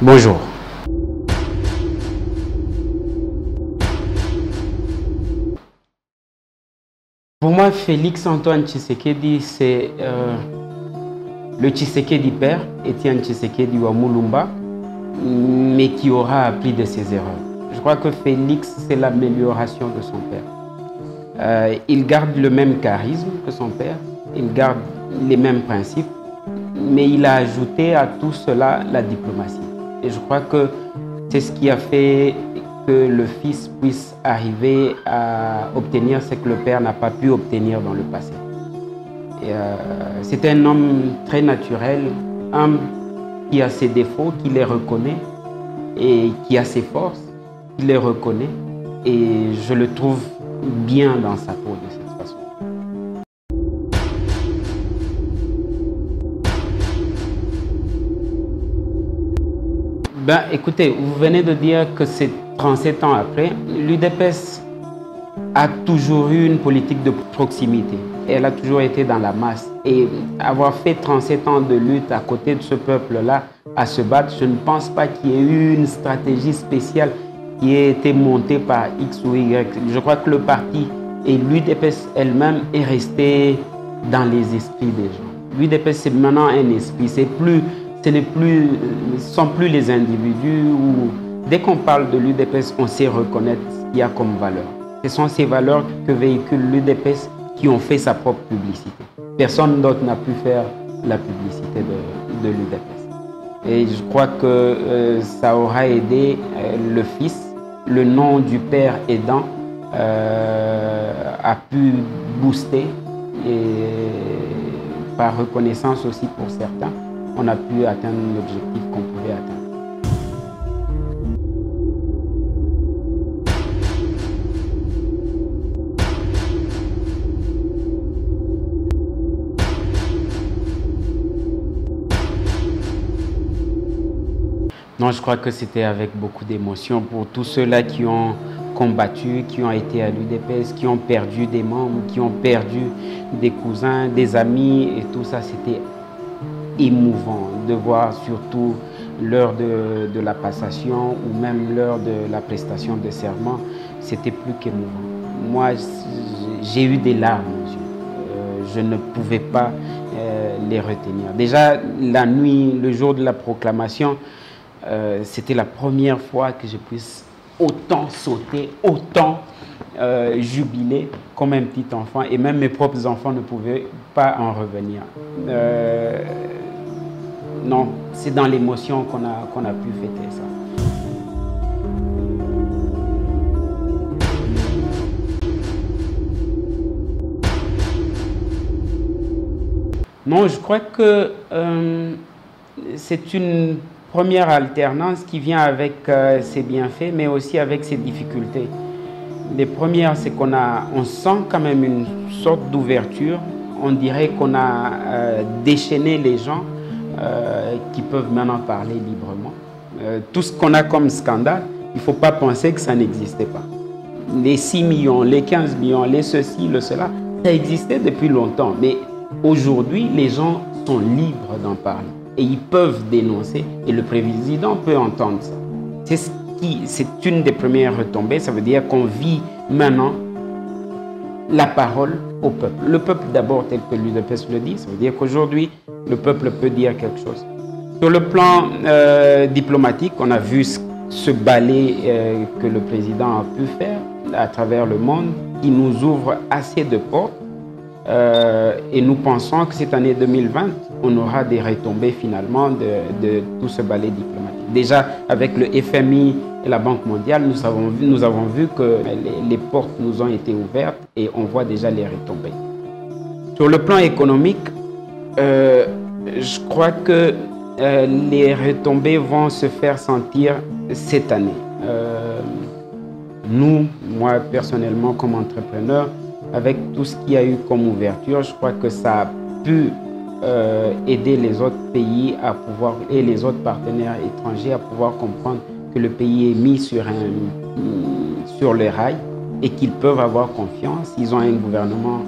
Bonjour. Pour moi, Félix Antoine Tshisekedi, c'est le Tshisekedi père, Étienne Tshisekedi Wamulumba, mais qui aura appris de ses erreurs. Je crois que Félix, c'est l'amélioration de son père. Il garde le même charisme que son père, il garde les mêmes principes, mais il a ajouté à tout cela la diplomatie. Et je crois que c'est ce qui a fait que le fils puisse arriver à obtenir ce que le père n'a pas pu obtenir dans le passé. C'est un homme très naturel, humble, qui a ses défauts, qui les reconnaît, et qui a ses forces, qui les reconnaît, et je le trouve bien dans sa peau de cette façon. Écoutez, vous venez de dire que c'est 37 ans après. L'UDPS a toujours eu une politique de proximité. Elle a toujours été dans la masse. Et avoir fait 37 ans de lutte à côté de ce peuple-là, à se battre, je ne pense pas qu'il y ait eu une stratégie spéciale qui ait été montée par X ou Y. Je crois que le parti et l'UDPS elle-même est restée dans les esprits des gens. L'UDPS, c'est maintenant un esprit. Ce ne sont plus les individus où, dès qu'on parle de l'UDPS, on sait reconnaître ce qu'il y a comme valeur. Ce sont ces valeurs que véhicule l'UDPS qui ont fait sa propre publicité. Personne d'autre n'a pu faire la publicité de l'UDPS. Et je crois que ça aura aidé le fils, le nom du père aidant a pu booster et par reconnaissance aussi pour certains, on a pu atteindre l'objectif qu'on pouvait atteindre. Non, je crois que c'était avec beaucoup d'émotion pour tous ceux-là qui ont combattu, qui ont été à l'UDPS, qui ont perdu des membres, qui ont perdu des cousins, des amis et tout ça, c'était émouvant de voir surtout l'heure de la passation ou même l'heure de la prestation de serment, c'était plus qu'émouvant. Moi, j'ai eu des larmes aux yeux. Je ne pouvais pas les retenir. Déjà, la nuit, le jour de la proclamation, c'était la première fois que je puisse autant sauter, autant jubiler comme un petit enfant. Et même mes propres enfants ne pouvaient pas en revenir. Non, c'est dans l'émotion qu'on a pu fêter ça. Non, je crois que c'est une première alternance qui vient avec ses bienfaits, mais aussi avec ses difficultés. Les premières, c'est on sent quand même une sorte d'ouverture. On dirait qu'on a déchaîné les gens qui peuvent maintenant parler librement. Tout ce qu'on a comme scandale, il ne faut pas penser que ça n'existait pas. Les 6 millions, les 15 millions, les ceci, le cela, ça existait depuis longtemps. Mais aujourd'hui, les gens sont libres d'en parler. Et ils peuvent dénoncer et le président peut entendre ça. C'est une des premières retombées, ça veut dire qu'on vit maintenant la parole au peuple. Le peuple d'abord, tel que l'UDPS le dit, ça veut dire qu'aujourd'hui, le peuple peut dire quelque chose. Sur le plan diplomatique, on a vu ce balai que le président a pu faire à travers le monde, qui nous ouvre assez de portes. Et nous pensons que cette année 2020, on aura des retombées finalement de tout ce balai diplomatique. Déjà, avec le FMI et la Banque mondiale, nous avons vu que les portes nous ont été ouvertes et on voit déjà les retombées. Sur le plan économique, je crois que les retombées vont se faire sentir cette année. Moi personnellement comme entrepreneur, avec tout ce qu'il y a eu comme ouverture, je crois que ça a pu aider les autres pays à pouvoir, et les autres partenaires étrangers à pouvoir comprendre que le pays est mis sur les rails et qu'ils peuvent avoir confiance. Ils ont un gouvernement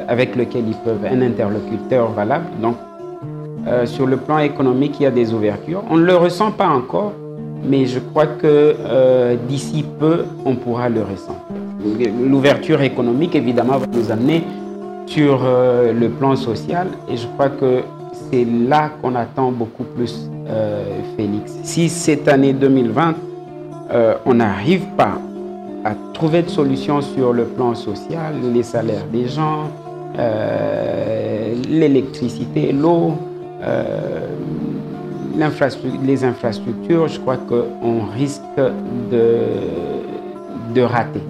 avec lequel ils peuvent, un interlocuteur valable. Donc, sur le plan économique, il y a des ouvertures. On ne le ressent pas encore, mais je crois que d'ici peu, on pourra le ressentir. L'ouverture économique, évidemment, va nous amener sur le plan social, et je crois que c'est là qu'on attend beaucoup plus Félix. Si cette année 2020, on n'arrive pas à trouver de solutions sur le plan social, les salaires des gens, l'électricité, l'eau, les infrastructures, je crois qu'on risque de rater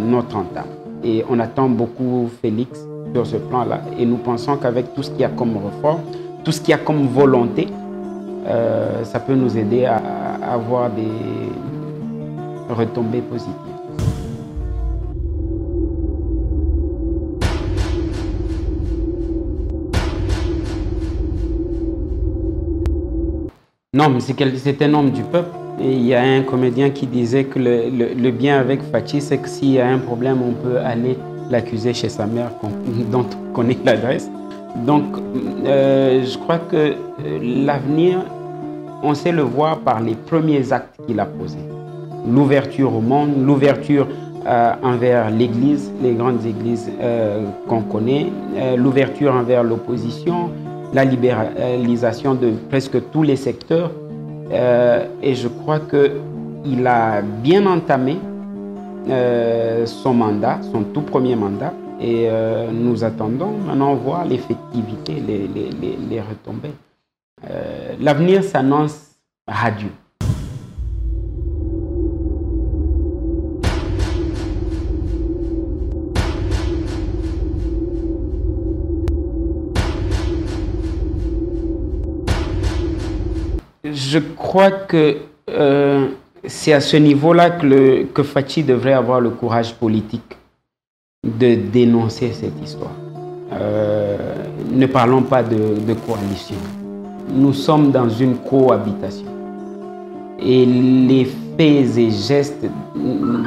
notre entame. Et on attend beaucoup Félix sur ce plan-là. Et nous pensons qu'avec tout ce qu'il y a comme réforme, tout ce qu'il y a comme volonté, ça peut nous aider à avoir des retombées positives. Non, mais c'est un homme du peuple. Et il y a un comédien qui disait que le bien avec Fachi, c'est que s'il y a un problème, on peut aller l'accuser chez sa mère, dont on connaît l'adresse. Donc, je crois que l'avenir, on sait le voir par les premiers actes qu'il a posés. L'ouverture au monde, l'ouverture envers l'Église, les grandes églises qu'on connaît, l'ouverture envers l'opposition, la libéralisation de presque tous les secteurs. Et je crois qu'il a bien entamé son mandat, son tout premier mandat. Et nous attendons maintenant voir l'effectivité, les retombées. L'avenir s'annonce radieux. Je crois que c'est à ce niveau-là que Fachi devrait avoir le courage politique de dénoncer cette histoire. Ne parlons pas de coalition. Nous sommes dans une cohabitation. Et les faits et gestes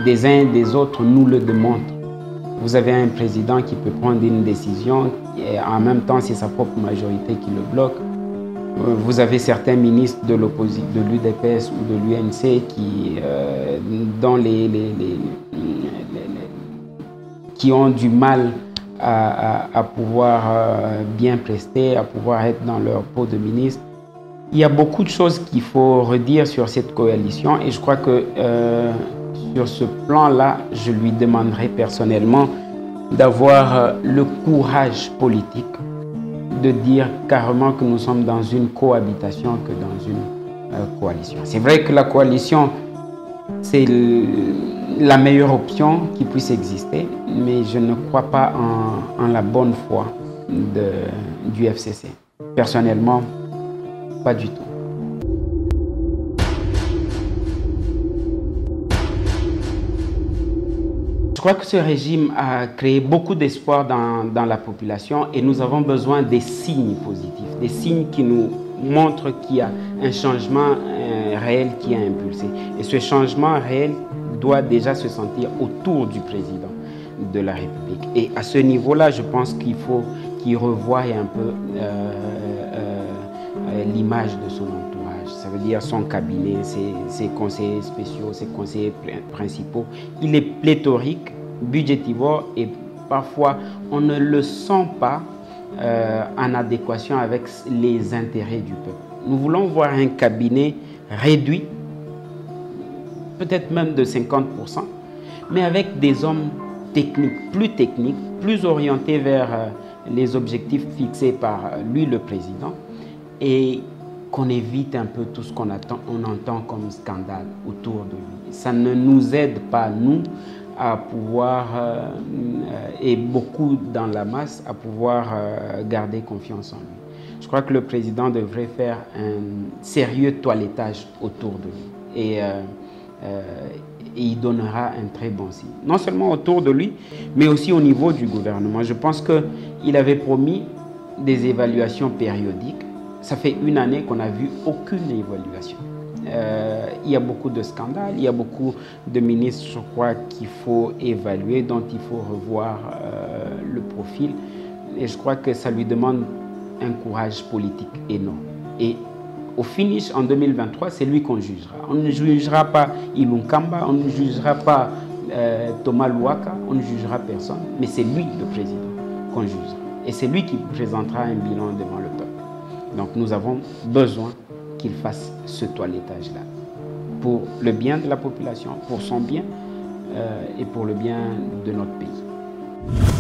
des uns et des autres nous le démontrent. Vous avez un président qui peut prendre une décision et en même temps c'est sa propre majorité qui le bloque. Vous avez certains ministres de l'opposition, de l'UDPS ou de l'UNC qui ont du mal à pouvoir bien prester, à pouvoir être dans leur peau de ministre. Il y a beaucoup de choses qu'il faut redire sur cette coalition et je crois que sur ce plan-là, je lui demanderai personnellement d'avoir le courage politique de dire carrément que nous sommes dans une cohabitation que dans une coalition. C'est vrai que la coalition, c'est la meilleure option qui puisse exister, mais je ne crois pas en la bonne foi du FCC. Personnellement, pas du tout. Je crois que ce régime a créé beaucoup d'espoir dans la population et nous avons besoin des signes positifs, des signes qui nous montrent qu'il y a un changement réel qui est impulsé. Et ce changement réel doit déjà se sentir autour du président de la République. Et à ce niveau-là, je pense qu'il faut qu'il revoie un peu l'image de son entourage. Ça veut dire son cabinet, ses conseillers spéciaux, ses conseillers principaux. Il est pléthorique, budgétivore et parfois on ne le sent pas en adéquation avec les intérêts du peuple. Nous voulons voir un cabinet réduit, peut-être même de 50%, mais avec des hommes techniques, plus orientés vers les objectifs fixés par lui, le président, et qu'on évite un peu tout ce qu'on entend comme scandale autour de lui. Ça ne nous aide pas, nous, à pouvoir, et beaucoup dans la masse, à pouvoir garder confiance en lui. Je crois que le président devrait faire un sérieux toilettage autour de lui. Et il donnera un très bon signe. Non seulement autour de lui, mais aussi au niveau du gouvernement. Je pense qu'il avait promis des évaluations périodiques. Ça fait une année qu'on n'a vu aucune évaluation. Il y a beaucoup de scandales, il y a beaucoup de ministres, je crois, qu'il faut évaluer, dont il faut revoir le profil. Et je crois que ça lui demande un courage politique énorme. Et au finish, en 2023, c'est lui qu'on jugera. On ne jugera pas Ilunkamba, on ne jugera pas Thomas Louaka, on ne jugera personne, mais c'est lui le président qu'on jugera. Et c'est lui qui présentera un bilan devant le peuple. Donc nous avons besoin qu'il fasse ce toilettage-là, pour le bien de la population, pour son bien et pour le bien de notre pays.